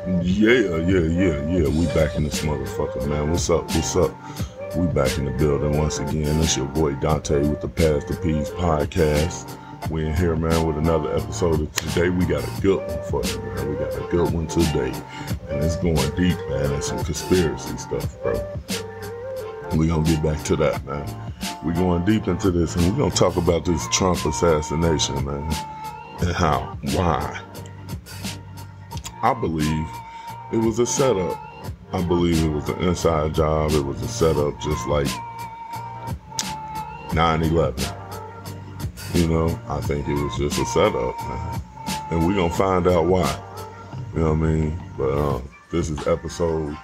Yeah. We back in this motherfucker, man. What's up? We back in the building once again. It's your boy Dante with the Pass the Peas podcast. We in here, man, with another episode of today. We got a good one for you, man. We got a good one today. And it's going deep, man. It's some conspiracy stuff, bro. We gonna get back to that, man. We going deep into this, and we gonna talk about this Trump assassination, man. And why. I believe it was a setup. I believe it was an inside job. It was a setup just like 9/11. You know, I think it was just a setup, man. And we're going to find out why. You know what I mean? But this is episode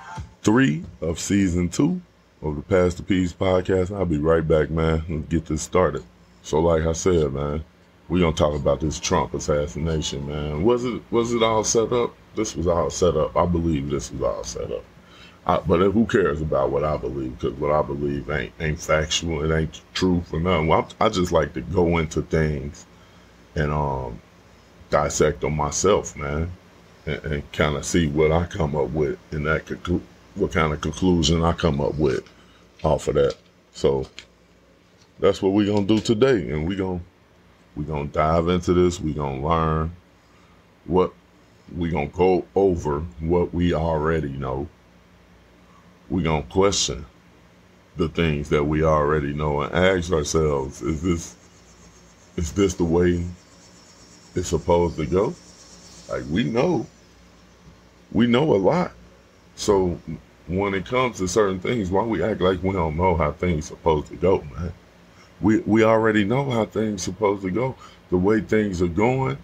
3 of season 2 of the Pass the Peas podcast. I'll be right back, man. Let's get this started. So like I said, man, we're going to talk about this Trump assassination, man. Was it all set up? This was all set up. I believe this was all set up. But who cares about what I believe? Because what I believe ain't factual. It ain't truth or nothing. Well, I just like to go into things and dissect them myself, man, and kind of see what I come up with, and what kind of conclusion I come up with off of that. So that's what we're gonna do today, and we're gonna dive into this. We're gonna learn we're gonna go over what we already know. We're going to question the things that we already know and ask ourselves, is this the way it's supposed to go? Like, we know a lot. So when it comes to certain things, why we act like we don't know how things supposed to go, man? We already know how things supposed to go. The way things are going,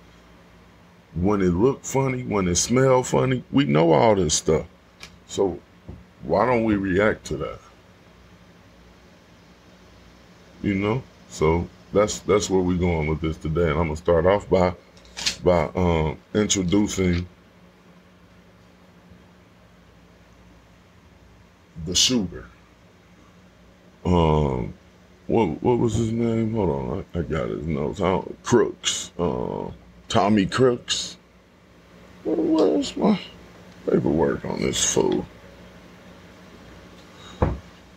when it look funny, when it smell funny, we know all this stuff. So why don't we react to that? You know? So that's where we're going with this today. And I'm gonna start off by introducing the shooter. What was his name? Hold on, I got his notes. Crooks. Tommy Crooks. Where's my paperwork on this fool?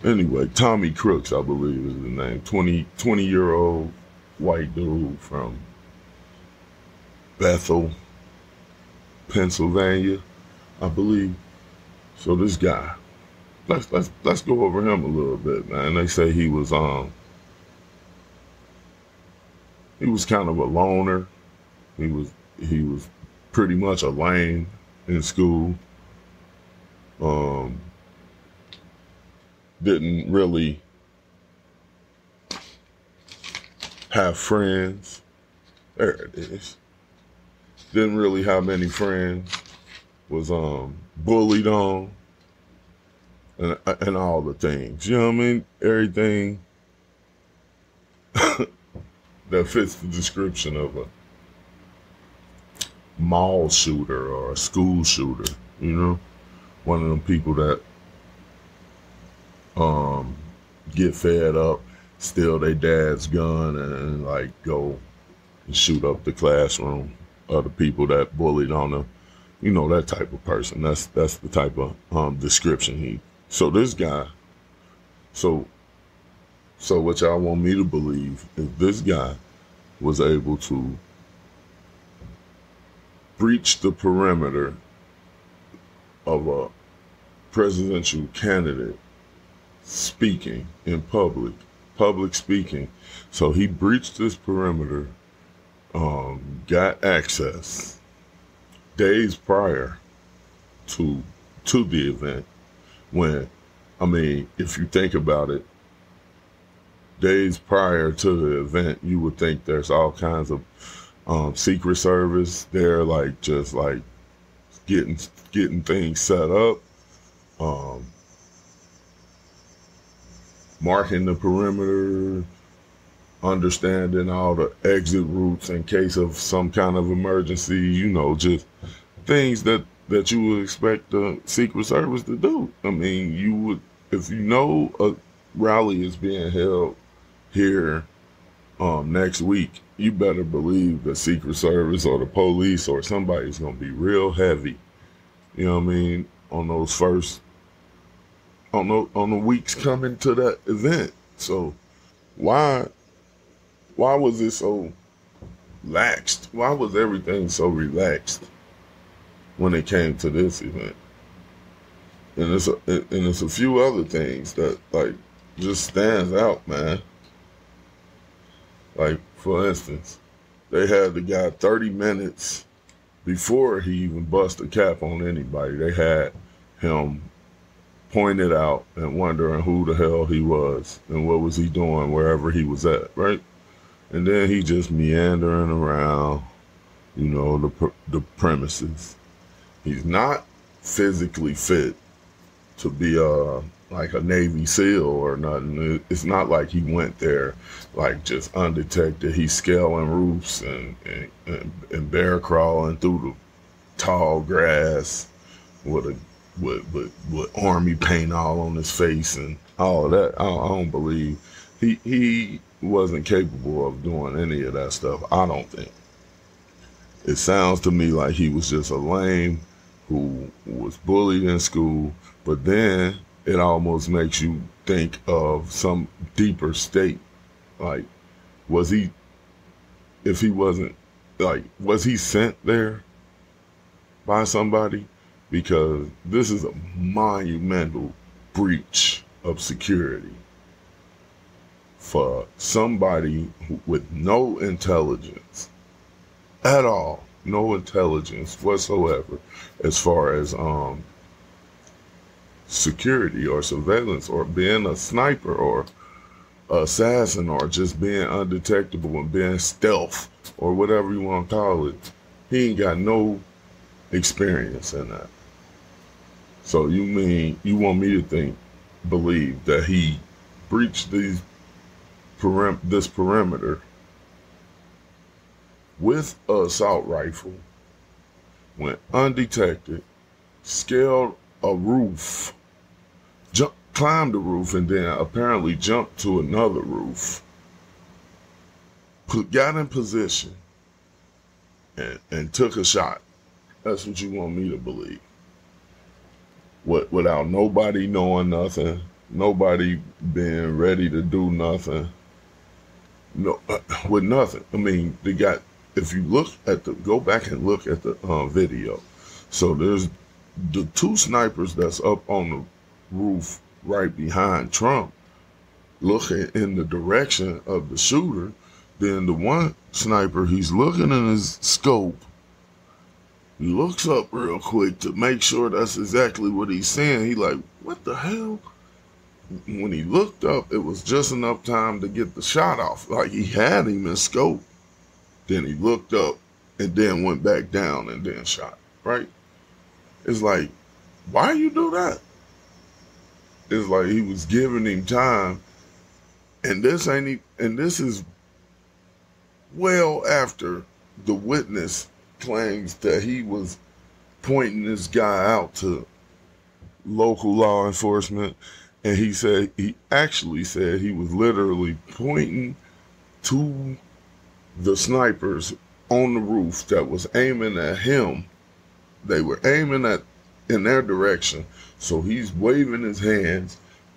Anyway, Tommy Crooks, I believe is the name. 20-year-old white dude from Bethel, Pennsylvania, I believe. So this guy, let's go over him a little bit, man. They say he was kind of a loner. He was pretty much a lame in school. Didn't really have friends. There it is. Didn't really have many friends. Was bullied on and all the things. You know what I mean? Everything that fits the description of a mall shooter or a school shooter. You know? One of them people that get fed up, steal their dad's gun, and like go and shoot up the classroom of the people that bullied on them. You know, that type of person. That's the type of description So this guy, so what y'all want me to believe is this guy was able to breach the perimeter of a presidential candidate speaking in public speaking. So he breached this perimeter, got access days prior to the event. When, I mean, if you think about it, days prior to the event, you would think there's all kinds of Secret Service there, like just like getting things set up, marking the perimeter, understanding all the exit routes in case of some kind of emergency, you know, just things that you would expect the Secret Service to do. I mean, you would, if you know a rally is being held here next week, you better believe the Secret Service or the police or somebody's going to be real heavy, You know what I mean? On those first, on the weeks coming to that event. So why was it so laxed? Why was everything so relaxed when it came to this event? And it's a few other things that like just stands out, man. Like for instance, they had the guy 30 minutes before he even bust a cap on anybody. They had him pointed out and wondering who the hell he was and what was he doing wherever he was at, right? And then he just meandering around, you know, the premises. He's not physically fit to be like a Navy SEAL or nothing. It's not like he went there like just undetected. He's scaling roofs and bear crawling through the tall grass with army paint all on his face and all of that. I don't believe he wasn't capable of doing any of that stuff. I don't think. It sounds to me like he was just a lame who was bullied in school, but then it almost makes you think of some deeper state. Like, was he sent there by somebody? Because this is a monumental breach of security for somebody with no intelligence at all, no intelligence whatsoever as far as security or surveillance or being a sniper or assassin or just being undetectable and being stealth or whatever you want to call it. He ain't got no experience in that. So you want me to believe that he breached this perimeter with an assault rifle, went undetected, scaled a roof, climbed the roof, and then apparently jumped to another roof, got in position, and took a shot. That's what you want me to believe. Without nobody knowing nothing, nobody being ready to do nothing, with nothing. I mean, they got. If you go back and look at the video. So there's the two snipers that's up on the roof right behind Trump, looking in the direction of the shooter. Then the one sniper, he's looking in his scope. He looks up real quick to make sure that's exactly what he's saying. He like, what the hell? When he looked up, it was just enough time to get the shot off. Like he had him in scope. Then he looked up and then went back down and then shot, right? It's like, why you do that? It's like he was giving him time, and this is well after the witness claims that he was pointing this guy out to local law enforcement, and he actually said he was literally pointing to the snipers on the roof that was aiming at him. They were aiming in their direction. So he's waving his hands,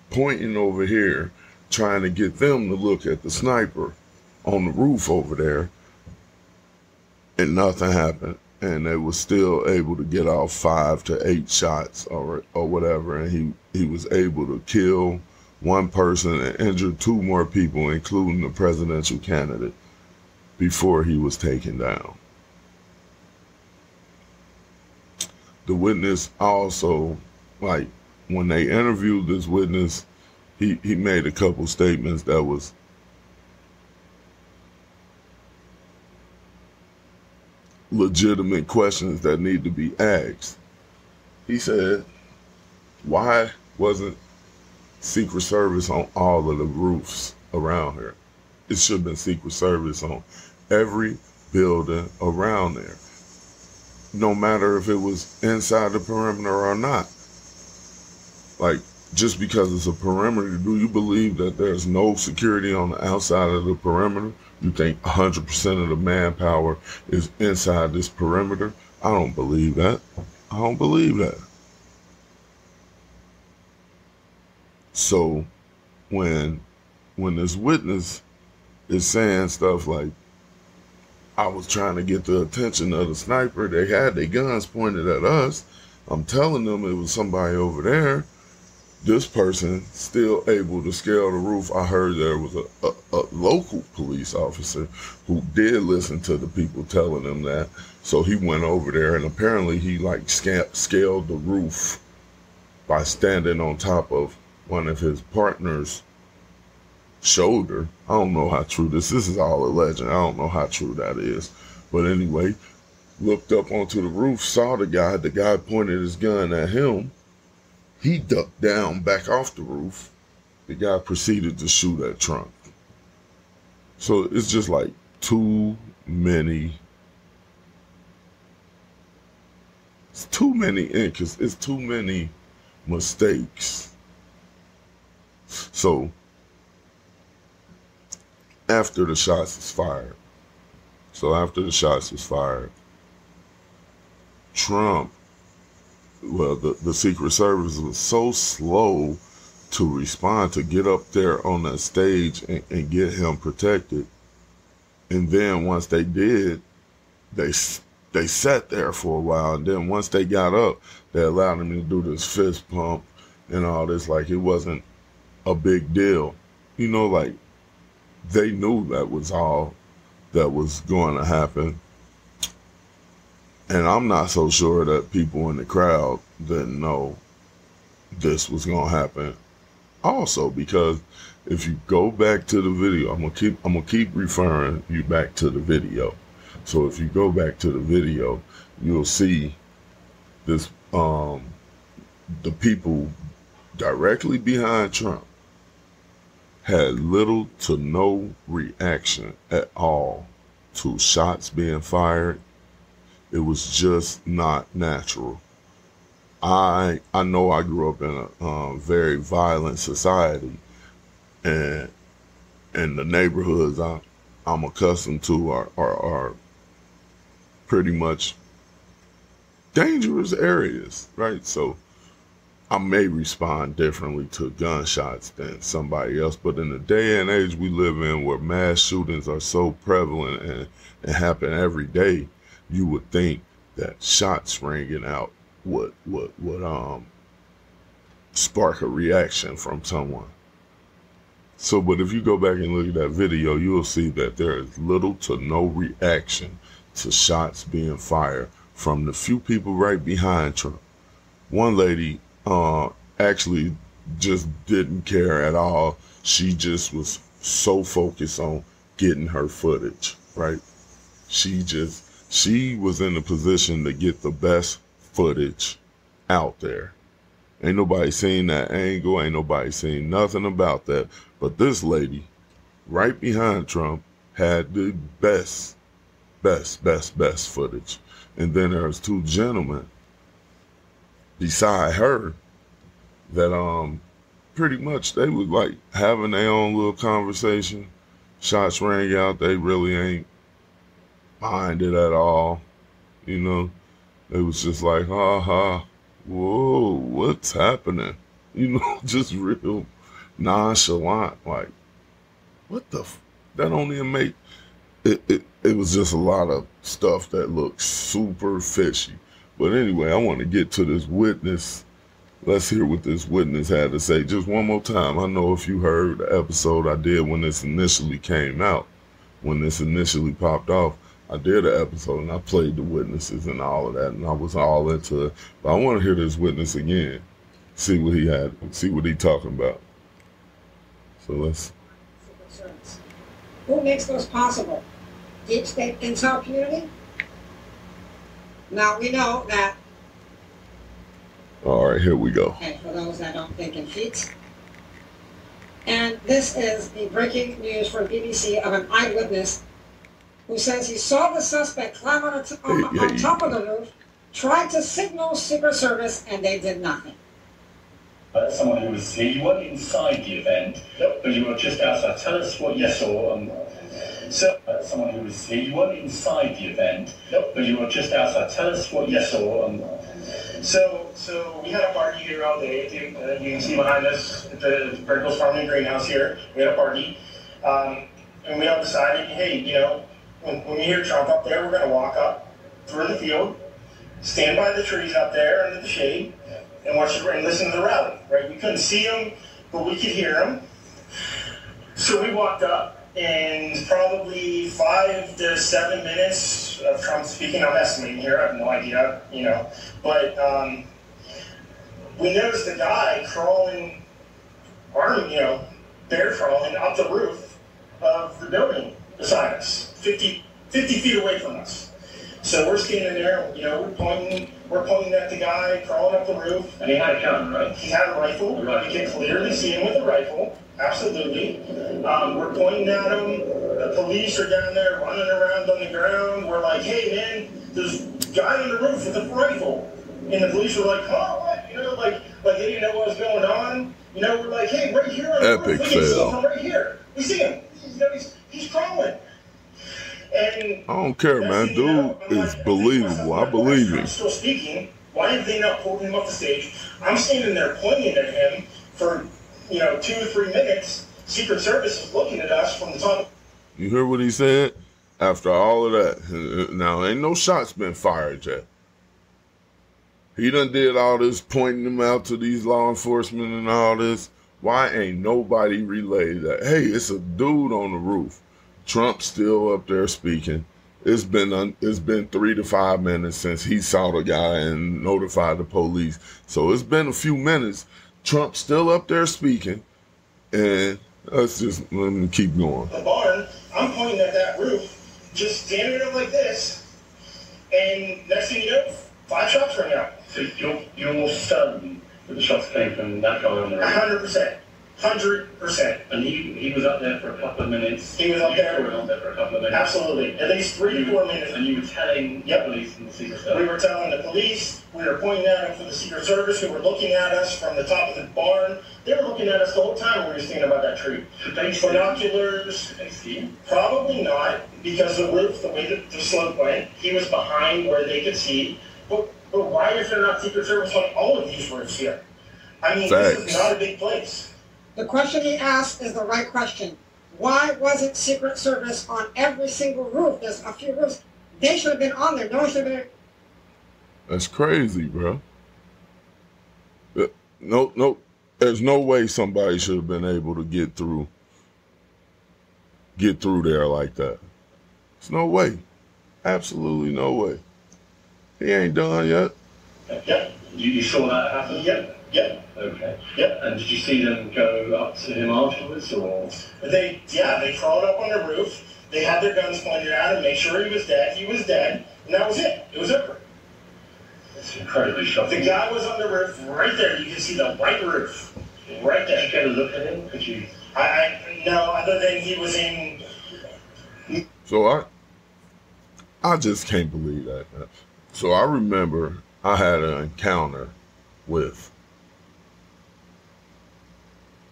pointing over here, trying to get them to look at the sniper on the roof over there. And nothing happened. And they were still able to get off 5 to 8 shots or whatever. And he was able to kill one person and injure 2 more people, including the presidential candidate, before he was taken down. The witness also, like, when they interviewed this witness, he made a couple statements that was legitimate questions that need to be asked. He said, why wasn't Secret Service on all of the roofs around here? It should have been Secret Service on every building around there, no matter if it was inside the perimeter or not. Like, just because it's a perimeter, do you believe that there's no security on the outside of the perimeter? You think 100% of the manpower is inside this perimeter? I don't believe that. I don't believe that. So when this witness is saying stuff like, I was trying to get the attention of the sniper, they had their guns pointed at us, I'm telling them it was somebody over there, this person still able to scale the roof. I heard there was a local police officer who did listen to the people telling him that. So he went over there and apparently he like scaled the roof by standing on top of one of his partner's shoulder. I don't know how true this is all a legend. I don't know how true that is. But anyway, looked up onto the roof, saw the guy pointed his gun at him. He ducked down back off the roof. The guy proceeded to shoot at Trump. So it's just like too many. It's too many it's too many mistakes. So after the shots was fired, Trump, well, the Secret Service was so slow to respond, to get up there on that stage and get him protected. And then once they did, they sat there for a while. And then once they got up, they allowed him to do this fist pump and all this, like it wasn't a big deal. You know, like they knew that was all that was going to happen. And I'm not so sure that people in the crowd didn't know this was going to happen also, because if you go back to the video, I'm gonna keep referring you back to the video. So if you go back to the video, you'll see this the people directly behind Trump had little to no reaction at all to shots being fired. It was just not natural. I know I grew up in a very violent society, and the neighborhoods I'm accustomed to are pretty much dangerous areas, right? So I may respond differently to gunshots than somebody else, but in the day and age we live in, where mass shootings are so prevalent and happen every day, you would think that shots ringing out would spark a reaction from someone. So, but if you go back and look at that video, you'll see that there is little to no reaction to shots being fired from the few people right behind Trump. One lady actually just didn't care at all. She just was so focused on getting her footage, right? She was in a position to get the best footage out there. Ain't nobody seen that angle. Ain't nobody seen nothing about that. But this lady, right behind Trump, had the best footage. And then there's two gentlemen beside her that pretty much they was like having their own little conversation. Shots rang out. They really ain't minded at all. You know, it was just like, ha ha, whoa, what's happening? You know, just real nonchalant, like, what the that don't even make it was just a lot of stuff that looked super fishy. But anyway, I want to get to this witness. Let's hear what this witness had to say just one more time. I know if you heard the episode I did when this initially came out, when this initially popped off, I did an episode and I played the witnesses and all of that, and I was all into it. But I want to hear this witness again, see what he talking about. So let's. Who makes those possible? Deep state intel community? Now we know that. All right, here we go. Okay, for those that don't think in feet. And this is the breaking news from BBC of an eyewitness who says he saw the suspect climb on top of the roof, tried to signal Secret Service, and they did nothing. Someone who was here, you weren't inside the event, but you were just outside. Tell us what you saw. Someone who was here, you weren't inside the event, but you were just outside. Tell us what you saw. So we had a party here all day. You can see behind us at the Berkeley's Farming Greenhouse here. We had a party. And we all decided, hey, you know, when we hear Trump up there, we're going to walk up through the field, stand by the trees up there under the shade, and watch and listen to the rally, right? We couldn't see him, but we could hear him. So we walked up, and probably 5 to 7 minutes of Trump speaking. I'm estimating here, I have no idea, you know. But we noticed the guy crawling, bear crawling up the roof of the building beside us, 50 feet away from us. So we're standing there, you know, we're pointing at the guy crawling up the roof. And he had a gun, right? He had a rifle. Right. You can clearly see him with a rifle. Absolutely. We're pointing at him. The police are down there running around on the ground. We're like, hey man, there's a guy on the roof with a rifle. And the police were like, oh, what? You know, like they didn't know what was going on. You know, we're like, hey, right here on the roof. We can see him right here. We see him. He's crawling. And I don't care, man. Dude is believable. I believe him. Still speaking. Why have they not pulled him off the stage? I'm standing there pointing at him for 2 or 3 minutes. Secret Service is looking at us from the top. You hear what he said? After all of that, now ain't no shots been fired yet. He done did all this pointing them out to these law enforcement and all this. Why ain't nobody relayed that? Hey, it's a dude on the roof. Trump's still up there speaking. It's been 3 to 5 minutes since he saw the guy and notified the police. So it's been a few minutes. Trump's still up there speaking. And let me keep going. The barn, I'm pointing at that roof, just standing there like this. And next thing you know, 5 shots rang out. So you're certain that the shots came from that guy on the roof? 100%. 100%. And he was up there for a couple of minutes. He was up there. You were up there for a couple of minutes. Absolutely. At least 3 to 4 minutes. And you were telling the police and the Secret Service? We were telling the police. We were pointing at them for the Secret Service, who were looking at us from the top of the barn. They were looking at us the whole time we were standing by that tree. Should they see binoculars? Did they see him? Probably not, because the roof, the way that the slope went, he was behind where they could see. But why is there not Secret Service on all of these roofs here? I mean, Facts. This is not a big place. The question he asked is the right question. Why wasn't Secret Service on every single roof? There's a few roofs. They should have been on there. No one should have been. That's crazy, bro. No. There's no way somebody should have been able to get through there like that. There's no way. Absolutely no way. He ain't done yet. Yeah. You saw that happen? Yeah. Yeah. Okay. Yeah. And did you see them go up to him afterwards, or? They crawled up on the roof. They had their guns pointed at him, make sure he was dead. He was dead, and that was it. It was over. It's incredibly shocking. The guy was on the roof right there. You can see the white roof right there. Did you get a look at him? Could you? No, other than he was in. So I just can't believe that. So I remember I had an encounter with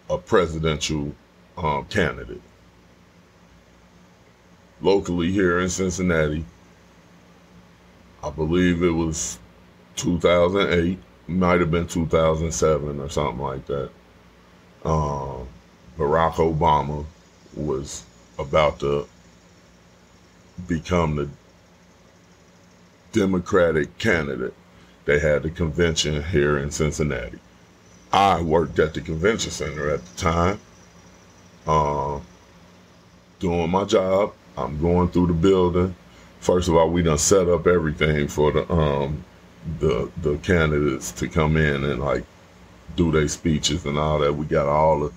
a presidential candidate locally here in Cincinnati. I believe it was 2008, might have been 2007 or something like that. Barack Obama was about to become the Democratic candidate. They had the convention here in Cincinnati. I worked at the convention center at the time, doing my job. I'm going through the building. First of all, we done set up everything for the candidates to come in and like do their speeches and all that. We got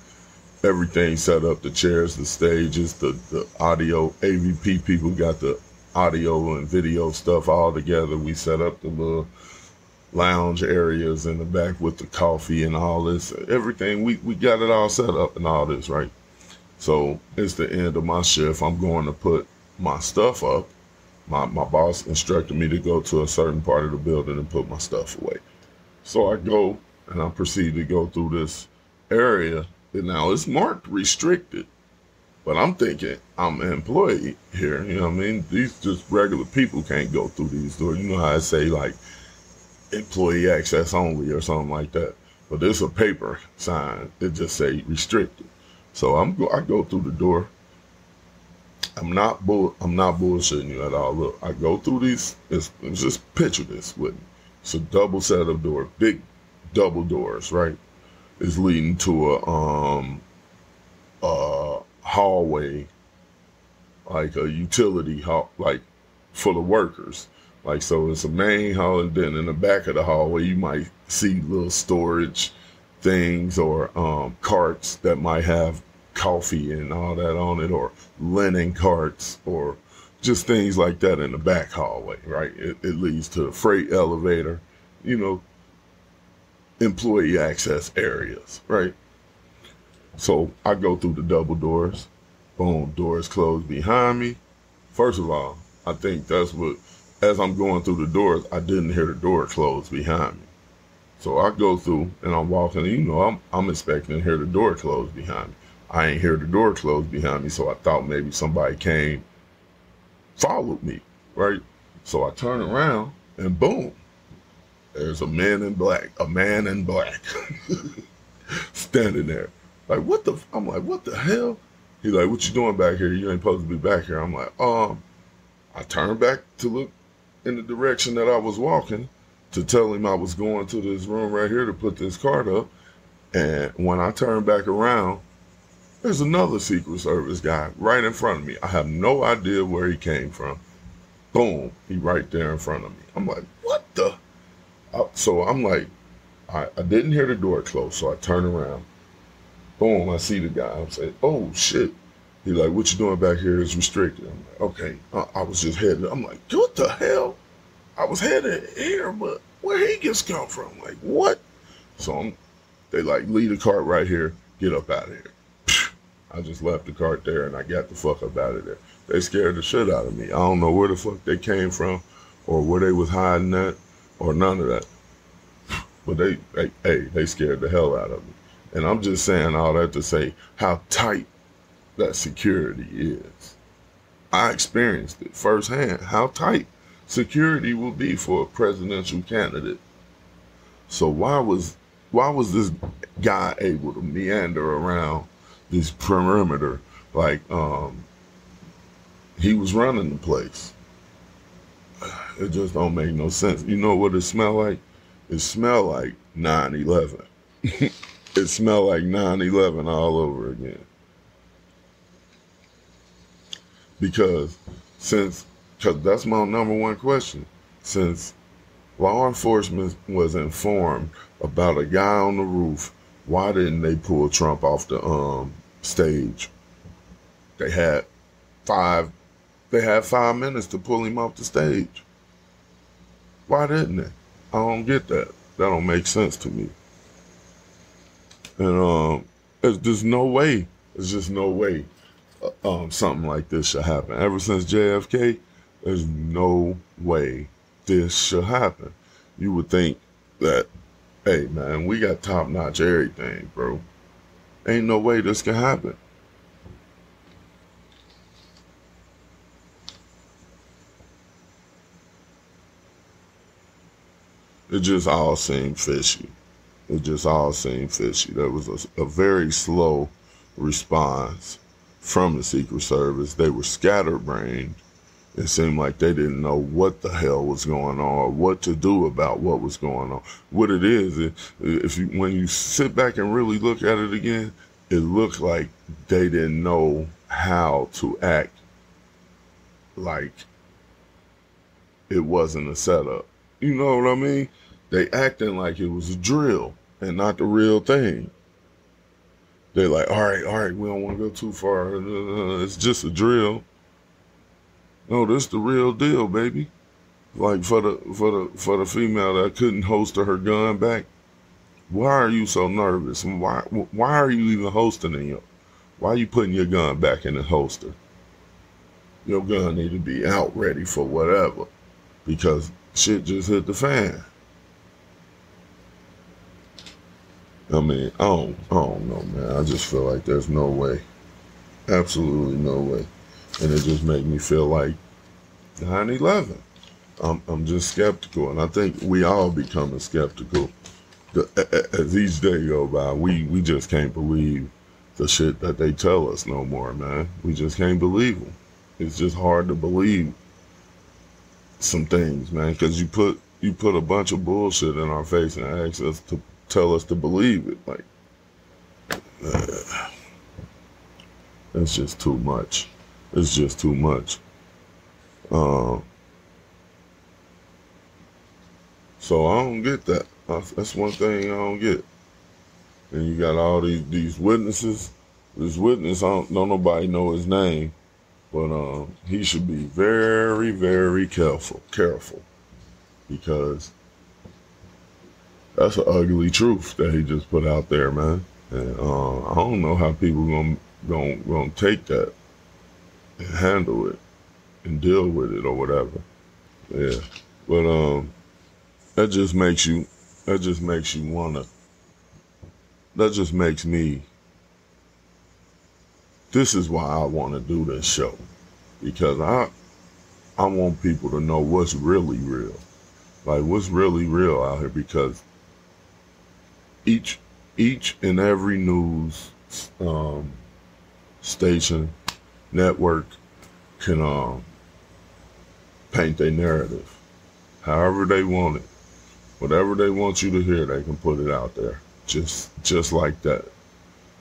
everything set up, the chairs, the stages, the audio, AVP people got the audio and video stuff all together. We set up the little lounge areas in the back with the coffee and all this, everything. We got it all set up and all this, right? So it's the end of my shift. I'm going to put my stuff up. My boss instructed me to go to a certain part of the building and put my stuff away. So I go and I proceed to go through this area. And now it's marked restricted, but I'm thinking I'm an employee here. You know what I mean? These just regular people can't go through these doors. You know how I say, like, employee access only or something like that. But there's a paper sign that just say restricted. So I go through the door. I'm not bullshitting you at all. Look, I go through these. It's just picture this with me. It's a double set of doors, big double doors, right? It's leading to a hallway, like a utility hall, like full of workers. Like, so it's a main hall, and then in the back of the hallway, you might see little storage things or carts that might have coffee and all that on it, or linen carts, or just things like that in the back hallway, right? It leads to the freight elevator, employee access areas, right? So I go through the double doors. Boom, doors closed behind me. First of all, I think that's what, as I'm going through the doors, I didn't hear the door close behind me. So I go through and I'm walking, I'm expecting to hear the door close behind me. I ain't hear the door close behind me, so I thought maybe somebody came, followed me, right? So I turn around and boom, there's a man in black, standing there. Like, I'm like, what the hell? He's like, what you doing back here? You ain't supposed to be back here. I'm like, I turned back to look in the direction that I was walking to tell him I was going to this room right here to put this cart up. And when I turned back around, there's another Secret Service guy right in front of me. I have no idea where he came from. Boom, he right there in front of me. I'm like, what the? So I'm like, I didn't hear the door close, so I turn around. Boom, I see the guy. I'm saying, oh shit. He's like, what you doing back here is restricted. I'm like, okay, I was just headed. I'm like, what the hell? I was headed here, but where he just come from? Like, what? So they like, leave the cart right here, get up out of here. I just left the cart there and I got the fuck up out of there. They scared the shit out of me. I don't know where the fuck they came from or where they was hiding at or none of that. But they scared the hell out of me. And I'm just saying all that to say how tight that security is. I experienced it firsthand, how tight security will be for a presidential candidate. So why was this guy able to meander around this perimeter like he was running the place? It just don't make no sense. You know what it smell like? It smell like 9/11. It smelled like 9/11 all over again. Because that's my number one question. Since law enforcement was informed about a guy on the roof, why didn't they pull Trump off the stage? They had 5 minutes to pull him off the stage. Why didn't they? I don't get that. That don't make sense to me. And there's no way. There's just no way something like this should happen. Ever since JFK, there's no way this should happen. You would think that, hey man, we got top-notch everything, bro. Ain't no way this can happen. It just all seemed fishy. It just all seemed fishy. There was a very slow response from the Secret Service. They were scatterbrained. It seemed like they didn't know what the hell was going on or what to do about what was going on. What it is, when you sit back and really look at it again, it looked like they didn't know how to act like it wasn't a setup. You know what I mean? They acting like it was a drill and not the real thing. They're like, all right, we don't want to go too far. It's just a drill. No, this the real deal, baby. Like for the female that couldn't holster her gun back. Why are you so nervous? And why are you even holstering it? Why are you putting your gun back in the holster? Your gun need to be out ready for whatever, because shit just hit the fan. I mean, I don't know, man. I just feel like there's no way. Absolutely no way. And it just made me feel like 9/11. I'm just skeptical, and I think we all becoming skeptical. As each day go by, we just can't believe the shit that they tell us no more, man. We just can't believe them. It's just hard to believe some things, man, because you put a bunch of bullshit in our face and ask us to tell us to believe it. Like, that's just too much. It's just too much. So I don't get that. That's one thing I don't get. And you got all these witnesses. This witness, don't nobody know his name, but he should be very, very careful, because that's an ugly truth that he just put out there, man. And I don't know how people gonna take that and handle it and deal with it or whatever. Yeah, but that just makes me. This is why I want to do this show, because I want people to know what's really real, like what's really real out here, because each and every news station, network can paint their narrative however they want it. Whatever they want you to hear, they can put it out there. Just like that.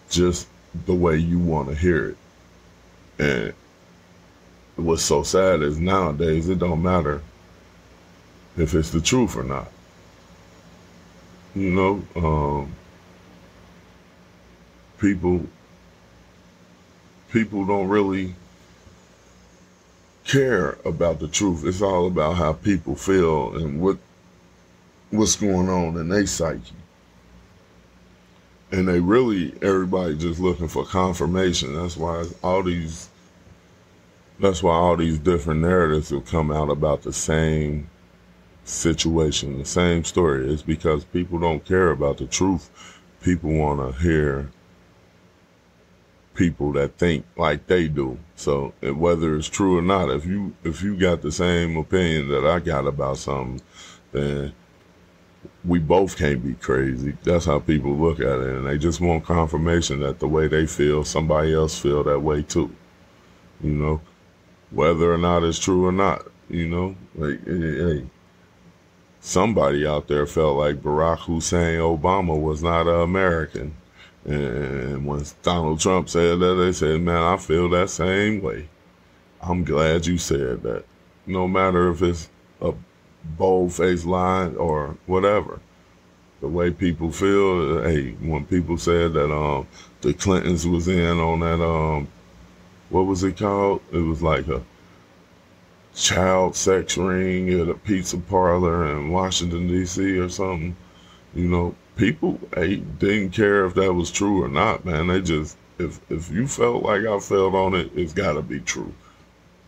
Just the way you want to hear it. And what's so sad is nowadays it don't matter if it's the truth or not. You know, people don't really care about the truth. It's all about how people feel and what's going on in their psyche. And everybody just looking for confirmation. That's why all these different narratives will come out about the same situation, the same story. It's because people don't care about the truth. People want to hear people that think like they do. So whether it's true or not, if you got the same opinion that I got about something, then we both can't be crazy. That's how people look at it, and they just want confirmation that the way they feel, somebody else feel that way too. You know, whether or not it's true or not. You know, like hey, somebody out there felt like Barack Hussein Obama was not an American, and when Donald Trump said that, they said, "Man, I feel that same way." I'm glad you said that. No matter if it's a bold-faced lie or whatever, the way people feel. Hey, when people said that the Clintons was in on that what was it called? It was like a child sex ring at a pizza parlor in Washington D.C. or something. You know, people didn't care if that was true or not, man. They just, if you felt like I felt on it, it's got to be true.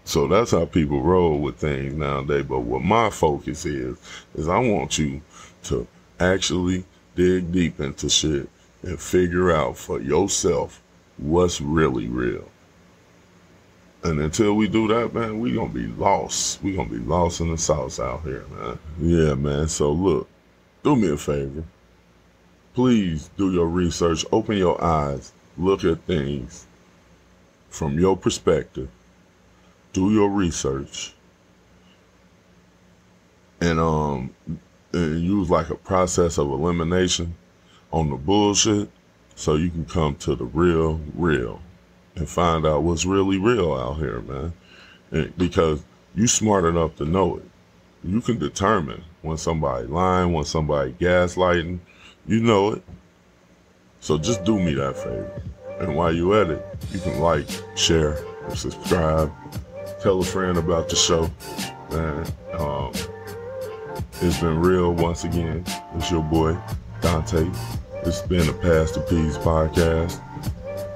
So that's how people roll with things nowadays. But what my focus is I want you to actually dig deep into shit and figure out for yourself what's really real. And until we do that, man, we gonna be lost. We gonna be lost in the sauce out here, man. Yeah, man. So look, do me a favor. Please do your research. Open your eyes. Look at things from your perspective. Do your research, and use like a process of elimination on the bullshit, so you can come to the real, and find out what's really real out here, man. And because you smart enough to know it, you can determine when somebody lying, when somebody gaslighting. You know it. So just do me that favor, and while you at it, you can like, share, and subscribe. Tell a friend about the show, man. It's been real once again. It's your boy, Dante. It's been a Pass the Peas podcast.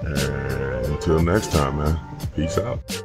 And until next time, man. Peace out.